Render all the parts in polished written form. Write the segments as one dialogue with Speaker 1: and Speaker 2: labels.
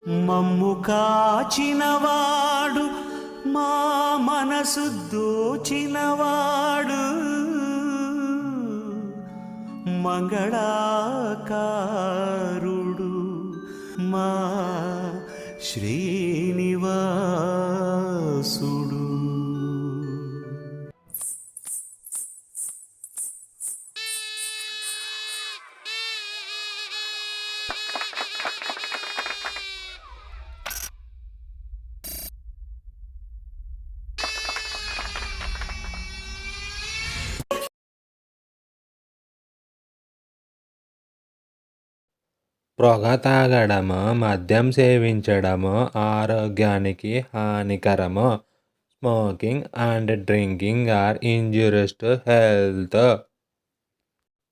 Speaker 1: మమ్ము కాచినవాడు మా మనసు దోచినవాడు మంగళాకారుడు మా శ్రీనివాసుడు.
Speaker 2: పొగ తాగడము, మద్యం సేవించడము ఆరోగ్యానికి హానికరము. Smoking and drinking are injurious to health.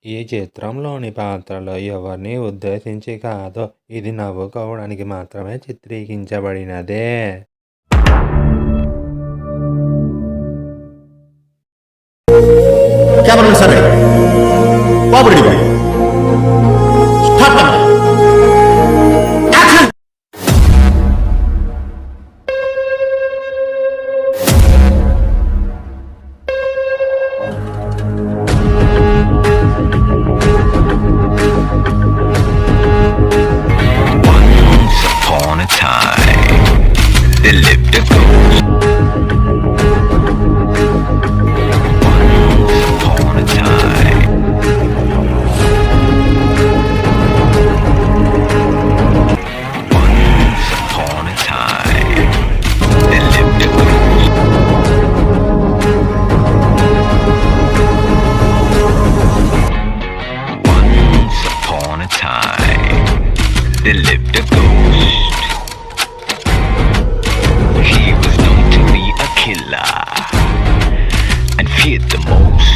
Speaker 2: ఈ చిత్రంలోని పాత్రలు ఎవరిని ఉద్దేశించి కాదు, ఇది నవ్వుకోవడానికి మాత్రమే చిత్రీకరించబడినదే.
Speaker 3: There lived a ghost. He was known to be a killer and feared the most.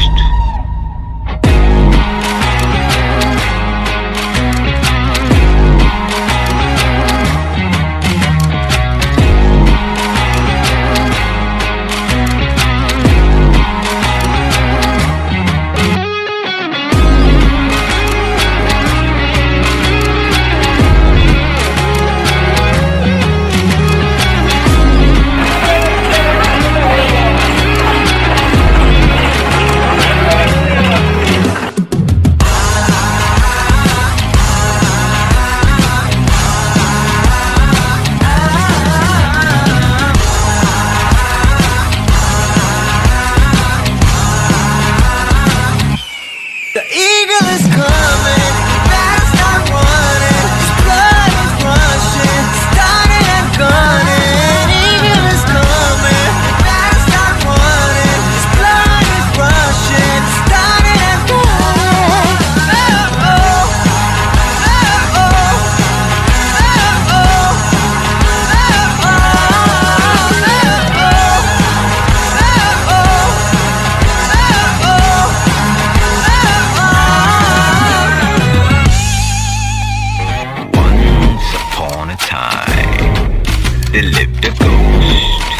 Speaker 4: The eagle is coming, fast and running, his blood is rushing, starting and gunning. Eagle is coming, fast and running, his blood is rushing, starting and gunning. Oh, oh, oh, oh, oh,
Speaker 3: There lived a ghost.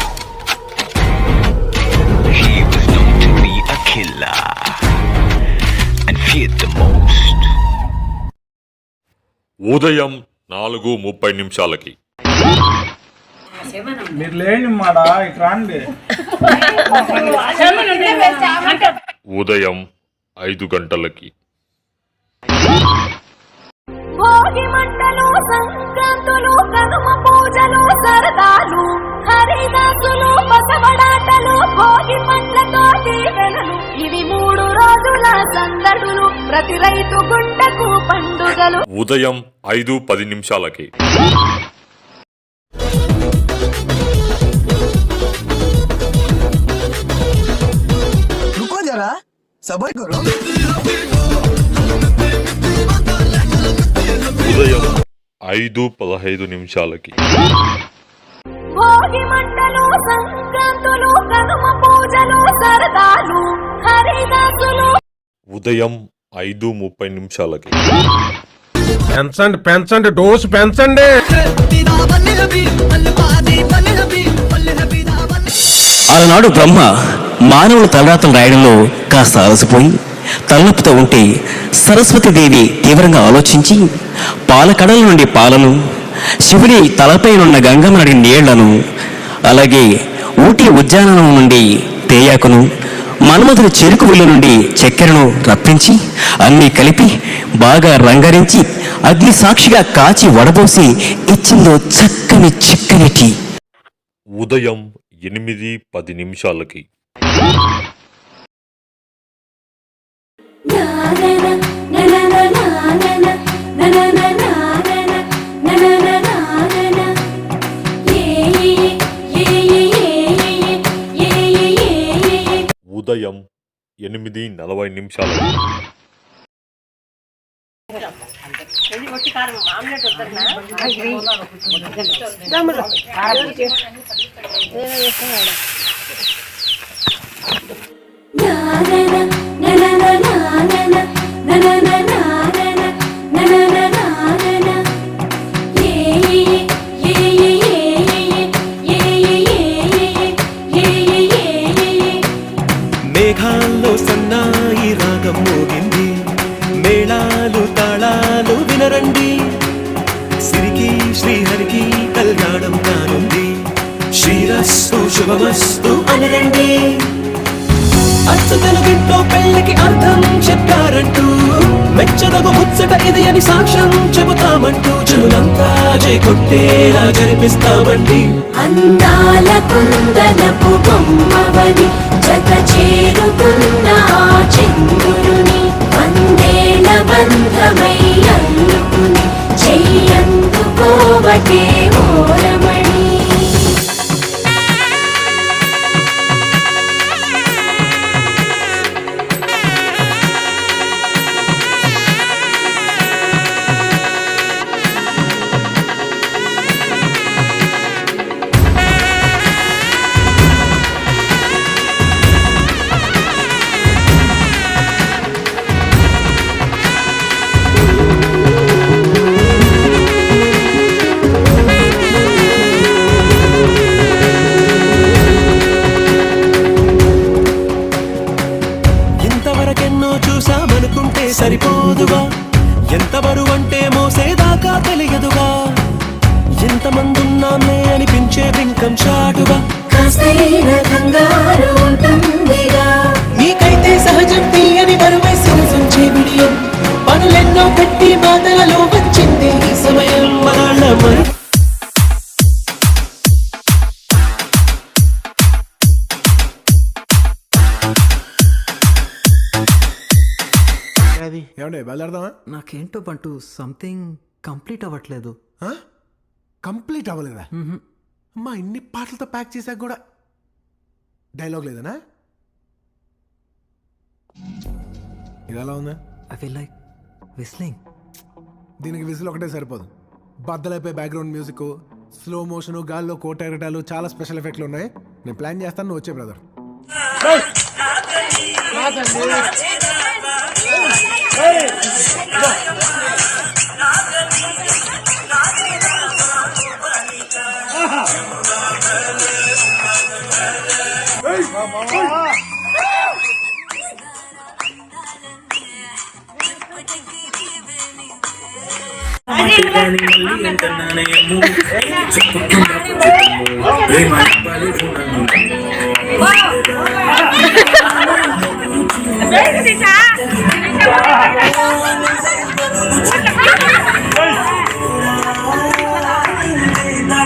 Speaker 3: He was known to be a killer and feared the most.
Speaker 5: ఉదయం 4:30
Speaker 6: మీరు లేండి మాడా ఇక్కడ రండి.
Speaker 5: ఉదయం 5 గంటలకి
Speaker 7: భోగి మంటలు, సంక్రాంతులు, కనుమ పూజలు, సరదాలు, హరిదాసులు, బసవడాటలు, భోగి పండ్లతో దీవెనలు, ఇవి 3 రోజుల సందడులు, ప్రతి రైతు గుండెకు పండుగలు.
Speaker 5: ఉదయం 5:10
Speaker 4: रुको जरा सबर करो.
Speaker 5: ఉదయం 5:15
Speaker 7: భోగి మంటలు, సంక్రాంతులు, కనుమ పూజలు, సరదాలు, హరిదాసులు.
Speaker 5: ఉదయం 5:30
Speaker 8: పెంచండి పెంచండి డోసు పెంచండి.
Speaker 9: ఆనాడు బ్రహ్మ మానవుల తలరాతలు రాయడంలో కాస్త అలసిపోయి తలనొప్పితో ఉంటే సరస్వతీదేవి తీవ్రంగా ఆలోచించి పాలకడల నుండి పాలను శివుడి తలపైనున్న గంగమ్మ నడి నీళ్లను, అలాగే ఊటీ ఉద్యానవనం నుండి తేయాకును, మన్మధుడి చెరుకు విల్లు నుండి చక్కెరను రప్పించి అన్నీ కలిపి బాగా రంగరించి అగ్ని సాక్షిగా కాచి వడబోసి ఇచ్చిందో చక్కని చిక్కని టీ.
Speaker 5: ఉదయం 8:10 నిమిషాలకి. ఉదయం 8:40 నిమిషాలకి.
Speaker 10: మేఘాల్లో సన్నాయి రాగం మోగింది, మేళాలు తాళాలు వినరండి, సిరికి శ్రీహరికి కళ్యాణం కానుంది, శ్రీరస్తు శుభమస్తు అనరండి. అచ్చు తెలుగింట్లో పెళ్లికి అర్థం చెప్పారంటూ, మెచ్చదగు ముచ్చట ఇది అని సాక్ష్యం చెబుతామంటూ, జనులంతా జై కొట్టేలా జరిపిస్తామండి.
Speaker 7: అందాల కుందనపు బొమ్మవని జత చేరుతున్న చంద్రుని, వందేల బంధమై అల్లుకుని చెయ్యందుకోవటే ఓరమణి.
Speaker 10: చూసామనుకుంటే సరిపోదుగా, ఎంత బరువంటే మోసేదాకా తెలియదుగా, ఎంతమందున్నామే అనిపించే బింకం చాటుగా, నీకైతే సహజం తీయని బరువై సూచించే బిడియం, పనులెన్నో పెట్టి బాధలలో వచ్చింది ఈ సమయం. మనాళ్ళ మరి
Speaker 8: ఏమండి బయలుదేరదామా?
Speaker 1: నాకేంటో బంటూ సంథింగ్ కంప్లీట్ అవ్వట్లేదు.
Speaker 8: కంప్లీట్ అవ్వలేదా? అమ్మా ఇన్ని పాటలతో ప్యాక్ చేశాక కూడా డైలాగ్ లేదనా? ఇది ఎలా ఉందా?
Speaker 1: I feel like whistling.
Speaker 8: దీనికి విజిల్ ఒకటే సరిపోదు. బద్దలైపోయి బ్యాక్గ్రౌండ్ మ్యూజిక్, స్లో మోషన్, గాల్లో కోట ఎగటాలు, చాలా స్పెషల్ ఎఫెక్ట్లు ఉన్నాయి. నేను ప్లాన్ చేస్తాను, నువ్వు వచ్చే బ్రదర్.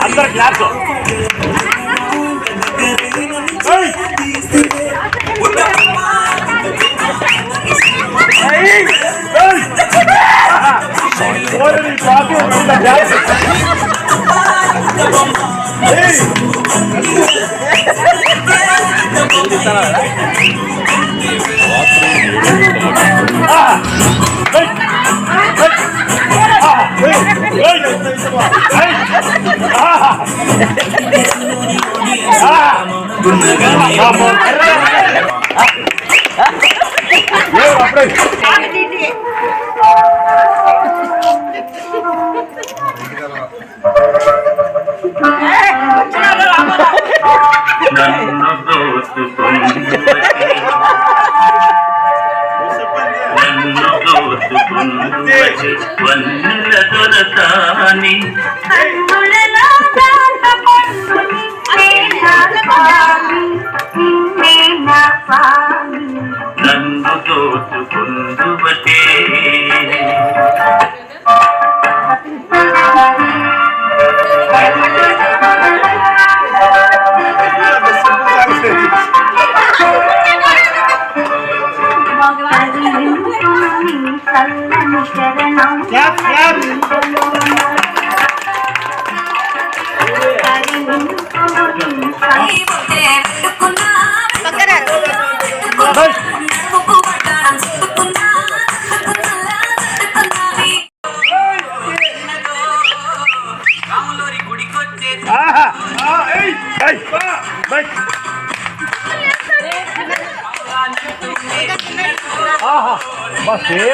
Speaker 6: అందరు క్లాస్
Speaker 11: వన్నెలతో
Speaker 3: దొరసాని నన్ను దోచుకుందువటే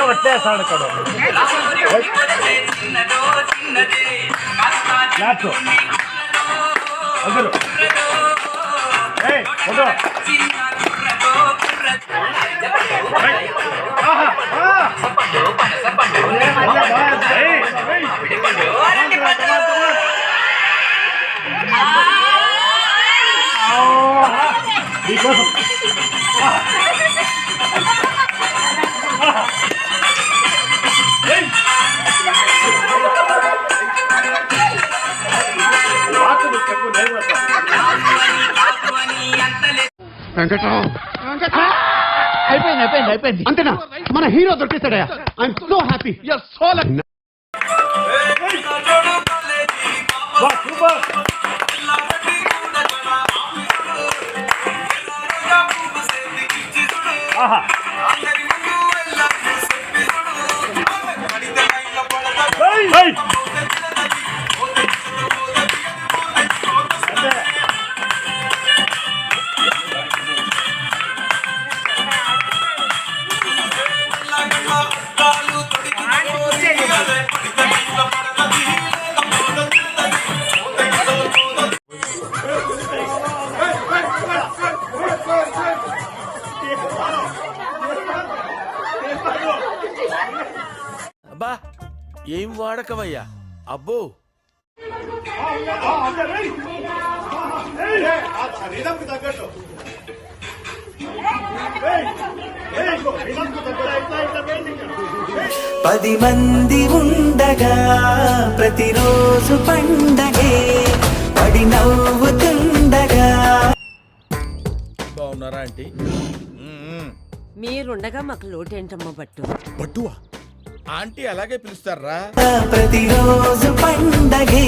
Speaker 6: వచ్చేస్తాడు ఇక్కడ
Speaker 11: అయిపోయింది అంతేనా మన హీరో దొరికేస్తాడయా I'm so happy you're so lucky
Speaker 10: అబ్బా ఏం వాడకవయ్యా అబ్బో
Speaker 4: పది మంది ఉండగా ప్రతిరోజు పండగే పడి నవ్వుతుండగా.
Speaker 10: బాగున్నారా ఆంటీ?
Speaker 7: మీరుండగా మాకు లోటేంటమ్మా
Speaker 10: బట్టువా ఆంటీ అలాగే పిలుస్తారా?
Speaker 4: ప్రతిరోజు పండగే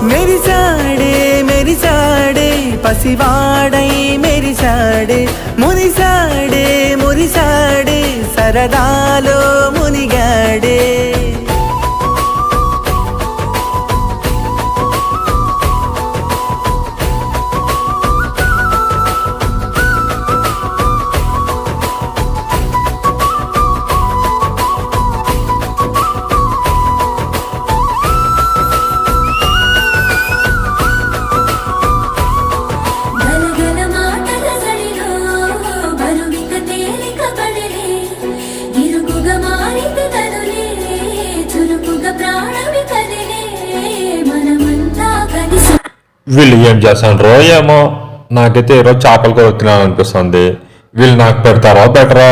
Speaker 4: మెరిసాడే మెరిసాడే పసివాడై మెరిసాడే మురిసాడే మురిసాడే సరదాలో మునిగాడే.
Speaker 2: వీళ్ళు ఏం చేస్తారో ఏమో, నాకైతే ఈరోజు చేపలు కూడా తినాలని అనిపిస్తుంది. వీళ్ళు నాకు పెడతారో బెటరో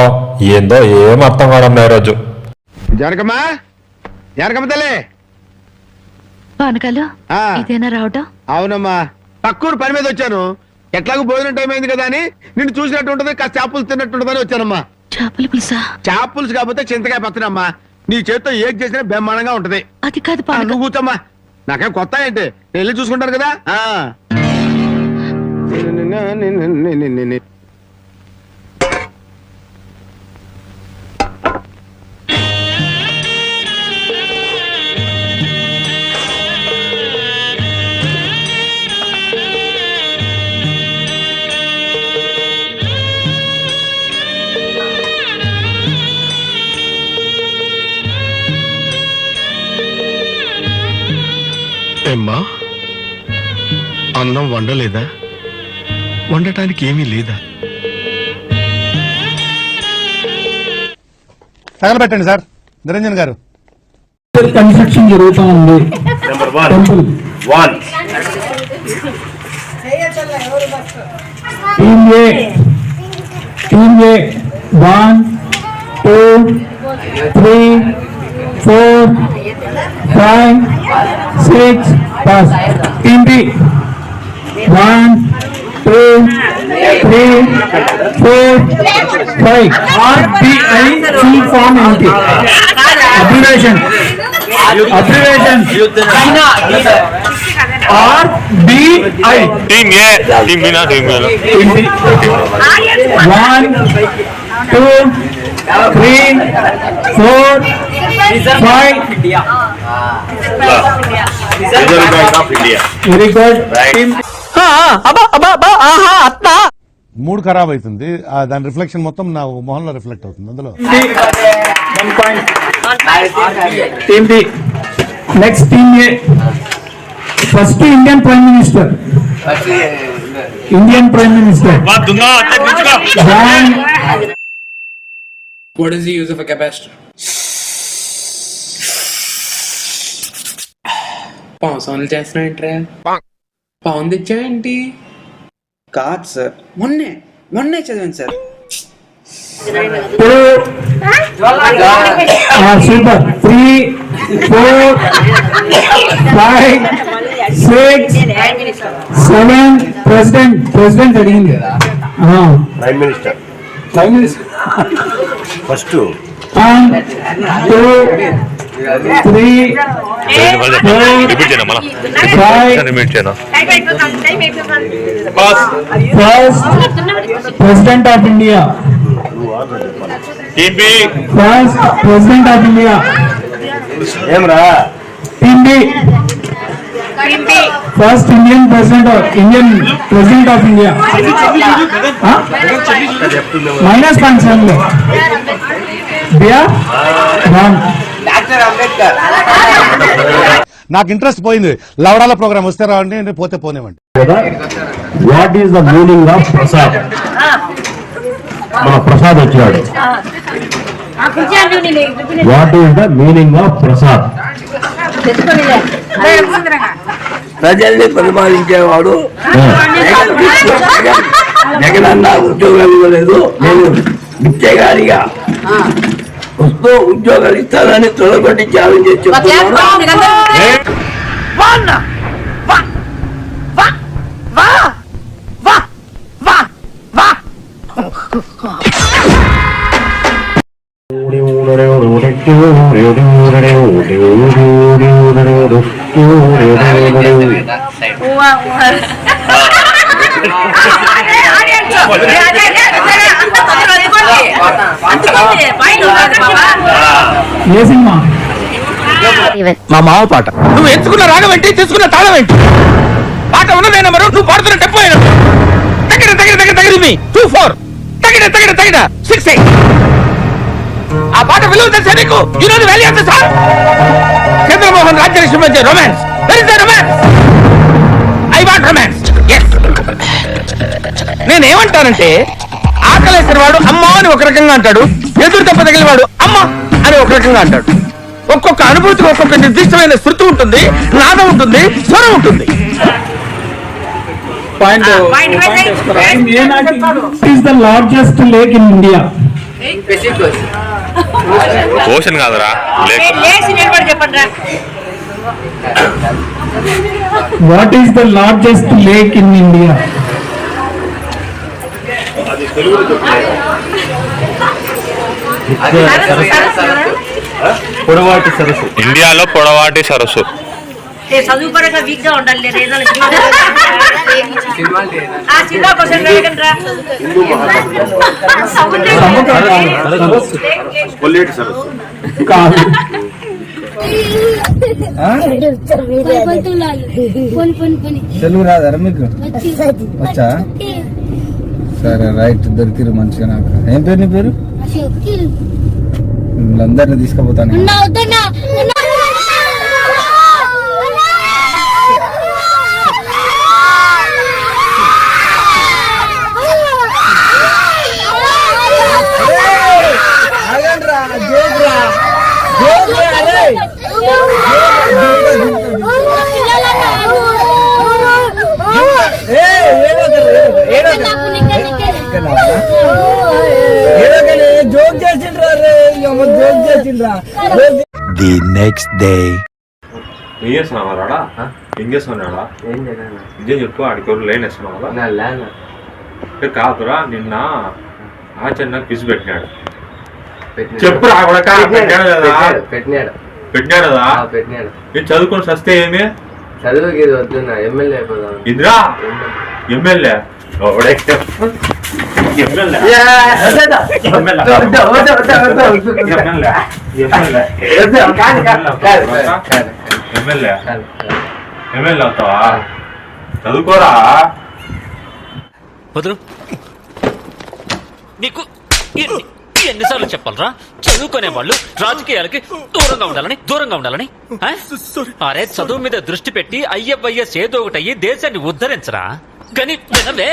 Speaker 2: ఏందో ఏం అర్థం కావడం లేదు. రోజు
Speaker 11: జరగమ్మా జరగమ్మ తల్లి
Speaker 7: పానకాలు ఇదేనా రావటం?
Speaker 11: అవునమ్మా పక్కూరు పని మీద వచ్చాను. ఎట్లాగో భోజనం టైం అయింది కదా అని నిన్ను చూసినట్టు ఉంటది, కాస్త చేపలు తిన్నట్టు ఉంటదని వచ్చానమ్మా.
Speaker 7: చేపల పులుసా?
Speaker 11: చేప పులుసు కాకపోతే చింతకాయ పచ్చనమ్మా. నీ చేతితో ఏం చేసినా బ్రహ్మాండంగా ఉంటది.
Speaker 7: అది కాదు
Speaker 11: నువ్వు కూర్చోమ్మా, నాకేం కొత్త ఏంటి, నేను వెళ్ళి చూసుకుంటాను కదా. ఏమ్మా అన్నం వండలేదా? వండటానికి ఏమీ లేదా? తగలబెట్టండి సార్ నిరంజన్ గారు.
Speaker 6: కన్స్ట్రక్షన్ జరుగుతూ ఉంది. Team A 1 2 3 4 5 6 pass. Team B 1 2 3 4 5 RBI full form ఏంటి? Abbreviation. RBI.
Speaker 5: టీమ్ ఏ టీమ్ బి నా team A
Speaker 6: 1 2 3 4 5.
Speaker 5: Reserve bank of India.
Speaker 6: Very good.
Speaker 11: మూడు ఖరాబ్ అవుతుంది. దాని రిఫ్లెక్షన్ మొత్తం నా మొహంలో రిఫ్లెక్ట్ అవుతుంది. అందులో
Speaker 6: team B. Next team A. First Indian prime minister.
Speaker 10: What is the use of a capacitor? Pavan సోన్లు చేస్తున్నా పవన్ తెచ్చా ఏంటి?
Speaker 1: కాదు సార్, మొన్నే చదివాను సార్.
Speaker 6: సూపర్. 3 4 5 6 7. ప్రెసిడెంట్ అడిగింది.
Speaker 5: ప్రైమ్ మినిస్టర్ ఫస్ట్
Speaker 6: 1 2 3
Speaker 5: రిపీట్ చేయనా మళ్ళా
Speaker 6: 5.
Speaker 5: రిపీట్ చేయనా.
Speaker 6: First president of India.
Speaker 5: Team B
Speaker 6: first president of India.
Speaker 5: ఏమరా
Speaker 6: team B. First Indian president of India. Minus point బియా 1.
Speaker 11: నాకు ఇంట్రెస్ట్ పోయింది. లవడాల ప్రోగ్రామ్ వస్తే రావండి, పోతే పోనేవండి.
Speaker 2: What is the meaning of Prasad? మన ప్రసాద్ వచ్చాడు. What is the meaning of Prasad?
Speaker 1: ప్రజల్ని పరిపాలించేవాడు. జగనన్న ఉద్యోగాలు ఇవ్వలేదు, నేను బిచ్చగాడిగా వస్తూ ఉద్యోగాలు ఇస్తానని తొలగొట్టి ఛాలెంజ్ చేసి
Speaker 9: మా మామ పాట.
Speaker 11: నువ్వు ఎంచుకున్న రాగం ఏంటి, తీసుకున్న తాళం ఏంటి? పాట ఉన్నదే నెంబరు, నువ్వు పాడుతున్న టెంపో అయినట్టు. తగిన తగిన తగిన తగిన 2 4 తగిన తగిన తగిన 6 8. ఆ పాట విలువ తెలుసా నీకు? You know the value of the song. Chandramohan Rajyalakshmi మధ్య రొమాన్స్. Where is the romance? I want romance. yes. నేనేమంటానంటే, ఆకలేసిన వాడు అమ్మ అని ఒక రకంగా అంటాడు, ఎదురు దెబ్బ తగిలిన వాడు అమ్మ అని ఒక రకంగా అంటాడు. ఒక్కొక్క అనుభూతికి ఒక్కొక్క నిర్దిష్టమైన శృతి ఉంటుంది, నాదం ఉంటుంది, స్వరం ఉంటుంది.
Speaker 6: is the largest lake in India?
Speaker 5: Ocean కాదురా, lake.
Speaker 6: What is the largest lake in India?
Speaker 2: పొడవాటి సరస్సు.
Speaker 5: ఇండియాలో పొడవాటి సరస్సు.
Speaker 7: చదువుకోవడానికి వీక్ గా ఉండాలి.
Speaker 5: కొల్లేటి సరస్సు.
Speaker 1: తెలుగు రాదారా మీకు? వచ్చా? సరే రైట్, దొరికిరు మంచిగా. నాకు ఏం పేరు నీ పేరు? అందరిని తీసుకుపోతాను. జోక్ చేసిండ్రా రే, జోక్ చేసిండ్రా.
Speaker 3: The next day.
Speaker 2: ఏం చేస్తున్నావా రాడా? ఏం చేస్తున్నాడా? నిజం చెప్పు, ఆడికి లైన్ వేస్తున్నావా? కాదురా, నిన్న ఆచరణ క్విజ్ పెట్టినాడు. చెప్పు రా కూడా, పెట్టాడు కదా? పెట్టినాడు కదా? నేను చదువుకొని సస్తే ఏమి
Speaker 12: చదువుకి వద్దున్నా, ఎమ్మెల్యే అయిపోదాం.
Speaker 2: ఇంద్రా ఎమ్మెల్యే ఎమ్మెల్యే అవుతావా? చదువుకోరా.
Speaker 9: వదులు. నీకు ఎన్నిసార్లు చెప్పాలరా, చదువుకునే వాళ్ళు రాజకీయాలకి దూరంగా ఉండాలని. అరే, చదువు మీద దృష్టి పెట్టి ఐఎఫ్ఐఎస్ ఏదో ఒకటి అయ్యి దేశాన్ని ఉద్ధరించరా. కానీ వినవే.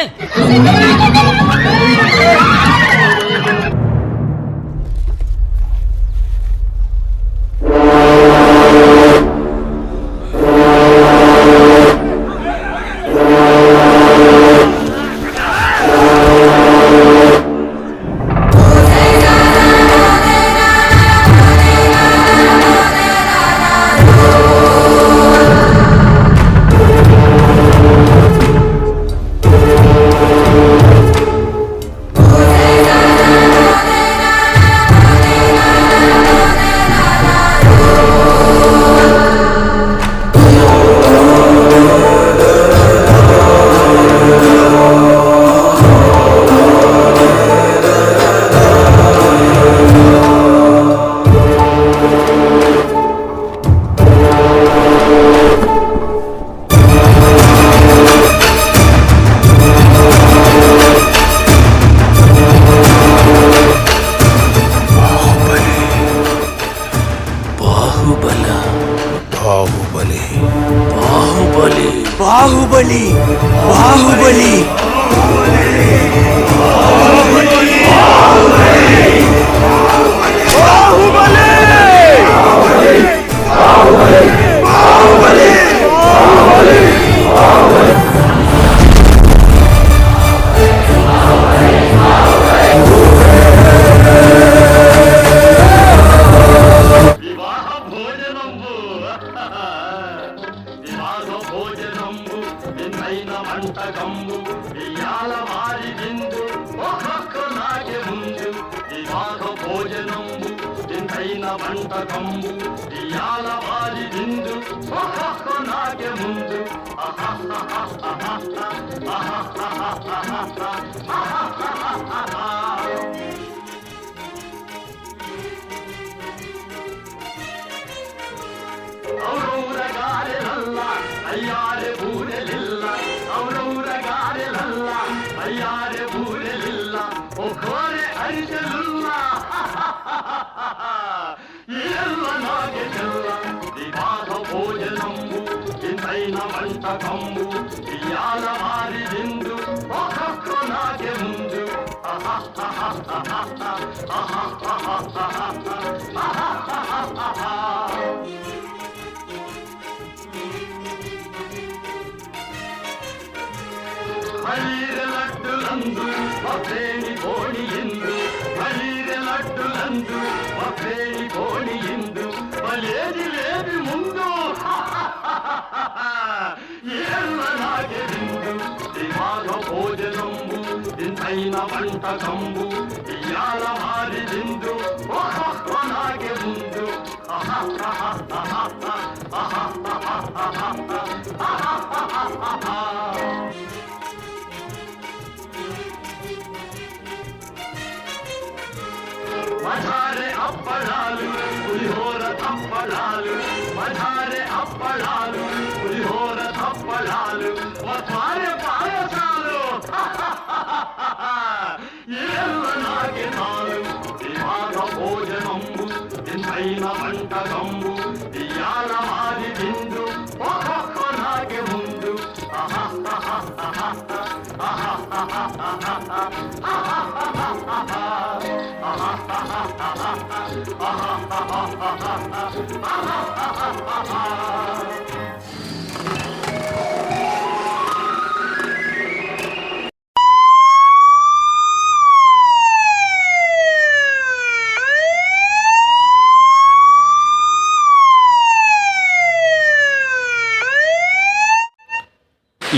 Speaker 10: బాహుబలి బాహుబలి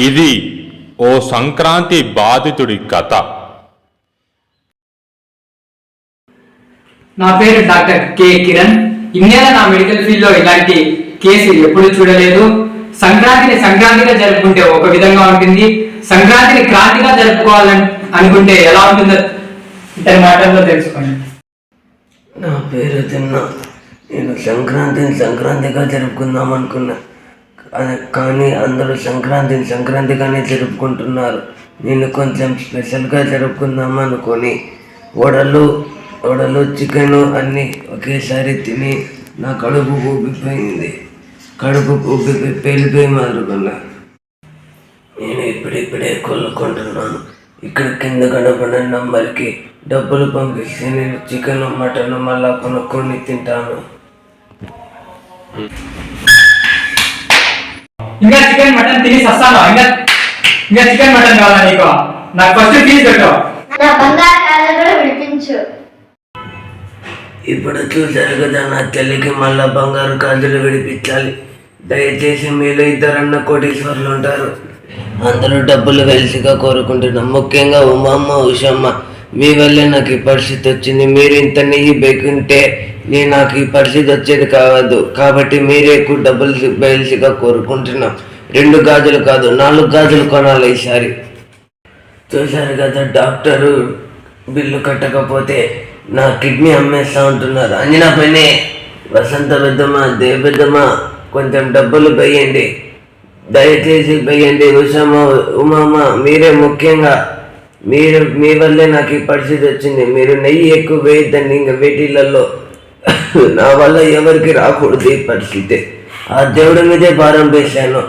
Speaker 2: ఇది ఓ సంక్రాంతి బాధితుడి కథ.
Speaker 6: నా పేరు డాక్టర్ కె కిరణ్. ఇన్నేళ్ళ నా మెడికల్ ఫీల్డ్ లో ఇలాంటి కేసు ఎప్పుడు చూడలేదు. సంక్రాంతిని సంక్రాంతిగా జరుపుకుంటే ఒక విధంగా ఉంటుంది, సంక్రాంతిని క్రాంతిగా జరుపుకోవాలని అనుకుంటే ఎలా ఉంటుందో ఇతని మాటల్లో తెలుసుకోండి.
Speaker 12: నా పేరు తిన్నా. నేను సంక్రాంతిని సంక్రాంతిగా జరుపుకుందాం అనుకున్నా, కానీ అందరూ సంక్రాంతిని సంక్రాంతిగానే జరుపుకుంటున్నారు. నేను కొంచెం స్పెషల్గా జరుపుకుందాం అనుకొని వడలు చికెను అన్నీ ఒకేసారి తిని నా కడుపు ఊపిపోయింది. కడుపు ఊపిపోయి పేలిపోయి మారుకున్నా. నేను ఇప్పుడిప్పుడే కొలుకుంటున్నాను. ఇక్కడ కింద కనబడిన నంబర్కి డబ్బులు పంపిస్తే నేను చికెన్ మటన్ మళ్ళా కొనుక్కొని తింటాను.
Speaker 6: ఇంకా చికెన్ మటన్ తిని సస్తాను. ఇంకా చికెన్ మటన్ కావాలా నీకు? నాకు ఫస్ట్ ఫీజు పెట్టు.
Speaker 13: నా బంగారు కాళ్ళు కూడా విడిపించు.
Speaker 12: ఇప్పుడు చూశారు కదా, నా తల్లికి మళ్ళా బంగారు గాజులు విడిపించాలి. దయచేసి మీలో ఇద్దరన్న కోటీశ్వర్లు ఉంటారు. అందరూ డబ్బులు వెలిసిగా కోరుకుంటున్నాం. ముఖ్యంగా ఉమ్మమ్మ ఉషమ్మ, మీ వల్లే నాకు ఈ పరిస్థితి వచ్చింది. మీరు ఇంత నెయ్యి బెక్కుంటే నాకు ఈ పరిస్థితి వచ్చేది కావద్దు. కాబట్టి మీరే ఎక్కువ డబ్బులు వెలిసిగా కోరుకుంటున్నాం. 2 గాజులు కాదు 4 గాజులు కొనాలి ఈసారి. చూశారు కదా, డాక్టరు బిల్లు కట్టకపోతే నా కిడ్నీ అమ్మేస్తా ఉంటున్నారు. అంజనా పైనే వసంత పెద్దమ్మ, దేవ పెద్దమ్మ, కొంచెం డబ్బులు వేయండి, దయచేసి వేయండి. ఉమమ్మ మీరే ముఖ్యంగా, మీ వల్లే నాకు ఈ పరిస్థితి వచ్చింది. మీరు నెయ్యి ఎక్కువ వేయద్దండి ఇంకా వేటిలలో. నా వల్ల ఎవరికి రాకూడదు ఈ పరిస్థితి. ఆ దేవుడి మీదే భారం వేశాను.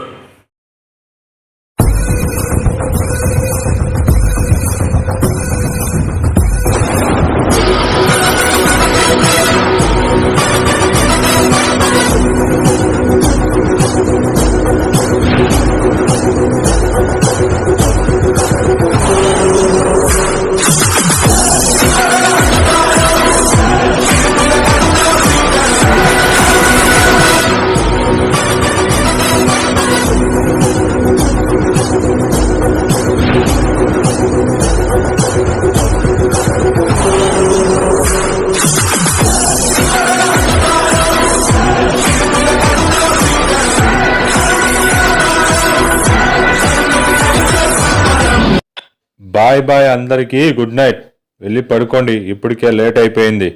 Speaker 2: బాయ్ అందరికీ గుడ్ నైట్. వెళ్ళి పడుకోండి, ఇప్పటికే లేట్ అయిపోయింది.